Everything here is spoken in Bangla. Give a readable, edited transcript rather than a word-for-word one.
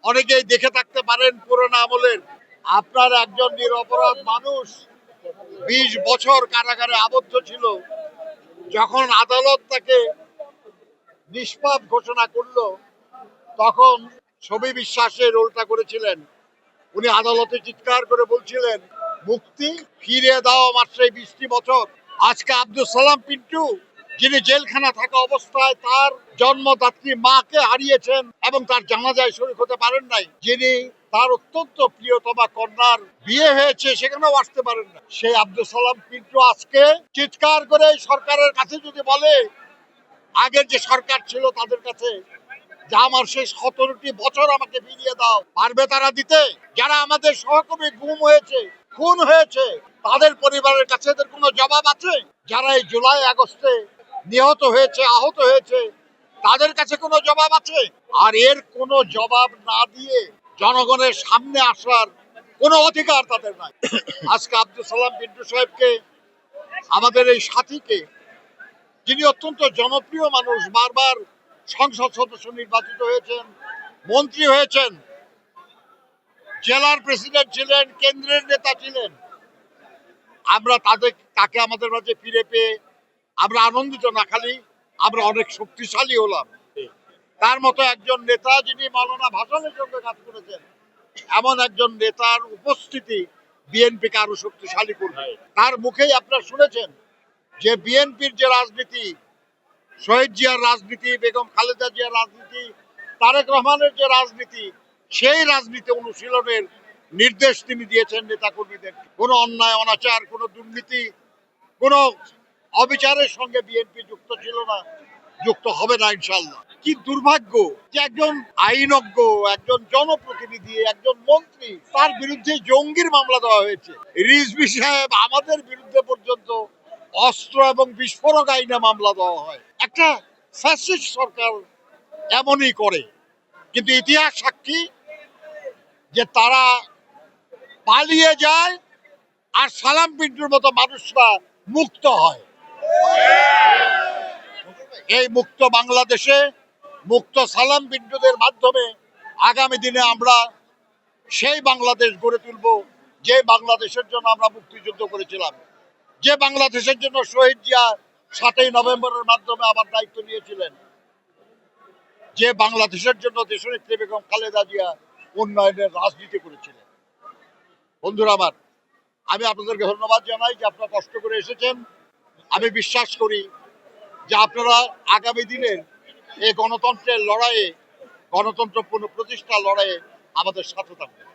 অনেকেই দেখে থাকতে পারেন পুরনো আমলের। আপনার একজন নিরপরাধ মানুষ 20 বছর কারাগারে আবদ্ধ ছিল, যখন আদালত তাকে নিষ্পাপ ঘোষণা করলো তখন ছবি বিশ্বাসের রোলটা করেছিলেন। উনি আদালতে চিৎকার করে বলছিলেন, মুক্তি ফিরিয়ে দাও আমার সেই 20টি বছর। আজকে আব্দুল সালাম পিন্টু, যিনি জেলখানা থাকা অবস্থায় তার জন্মদাত্রী মাকে হারিয়েছেন এবং তার জানাজায় শরীক হতে পারেন নাই, যিনি তার অত্যন্ত প্রিয়তমা কন্যার বিয়ে হয়েছে সেখানেও আসতে পারেন না, সেই আব্দুল সালাম পিন্টু আজকে চিৎকার করে সরকারের কাছে যদি বলে, আগের যে সরকার ছিল তাদের কাছে, যে আমার সেই 17টি বছর আমাকে ফিরিয়ে দাও, পারবে তারা দিতে? যারা আমাদের সহকর্মী গুম হয়েছে, খুন হয়েছে, তাদের পরিবারের কাছে এদের কোনো জবাব আছে? যারা এই জুলাই আগস্টে নিহত হয়েছে, আহত হয়েছে, তাদের কাছে কোনো জবাব আছে? আর এর কোনো জবাব না দিয়ে জনগণের সামনে আসার কোনো অধিকার তাদের নাই। আজকে আব্দুল সালাম পিন্টু সাহেবকে, আমাদের এই সাথীকে, যিনি অত্যন্ত জনপ্রিয় মানুষ, বারবার সংসদ সদস্য নির্বাচিত হয়েছেন, মন্ত্রী হয়েছেন, জেলার প্রেসিডেন্ট ছিলেন, কেন্দ্রের নেতা ছিলেন, আমরা তাকে আমাদের মাঝে ফিরে পেয়ে আমরা আনন্দিত না, খালি আমরা অনেক শক্তিশালী হলাম। তার মতো একজন নেতা, যিনি মাওলানা ভাসানের সঙ্গে কাজ করেছেন, এমন একজন নেতার উপস্থিতি বিএনপিকে আরো শক্তিশালী করবে। তার মুখেই আপনারা শুনেছেন যে বিএনপির যে রাজনীতি, শহীদ জিয়ার রাজনীতি, বেগম খালেদা জিয়ার রাজনীতি, তারেক রহমানের যে রাজনীতি, সেই রাজনীতি অনুশীলনের নির্দেশ তিনি দিয়েছেন নেতাকর্মীদের। কোনো অন্যায় অনাচার, কোনো দুর্নীতি, কোনো অবিচারের সঙ্গে বিএনপি যুক্ত ছিল না, যুক্ত হবে না ইনশাল্লাহ। কি দুর্ভাগ্য যে একজন আইনজ্ঞ, একজন জনপ্রতিনিধি, একজন মন্ত্রী, তার বিরুদ্ধে জঙ্গির মামলা দেওয়া হয়েছে। রিজভী সাহেব, আমাদের বিরুদ্ধে পর্যন্ত অস্ত্র এবং বিস্ফোরক আইনে মামলা দেওয়া হয়। একটা ফ্যাসিস্ট সরকার এমনই করে, কিন্তু ইতিহাস সাক্ষী যে তারা পালিয়ে যায় আর সালাম পিন্টুর মতো মানুষরা মুক্ত হয়। এই মুক্ত বাংলাদেশে মুক্ত সালাম পিন্টুদের মাধ্যমে আগামী দিনে আমরা সেই বাংলাদেশ গড়ে তুলব, যে বাংলাদেশের জন্য আমরা মুক্তিযুদ্ধ করেছিলাম, যে বাংলাদেশের জন্য শহীদ জিয়া 7ই নভেম্বরের মাধ্যমে আবার দায়িত্ব নিয়েছিলেন, যে বাংলাদেশের জন্য দেশনেত্রী বেগম খালেদা জিয়া উন্নয়নের রাজনীতি করেছিলেন। বন্ধুরা আমার, আমি আপনাদেরকে ধন্যবাদ জানাই যে আপনারা কষ্ট করে এসেছেন। আমি বিশ্বাস করি যে আপনারা আগামী দিনের এই গণতন্ত্রের লড়াইয়ে, গণতন্ত্র পুনঃপ্রতিষ্ঠার লড়াইয়ে আমাদের সাথে থাকবেন।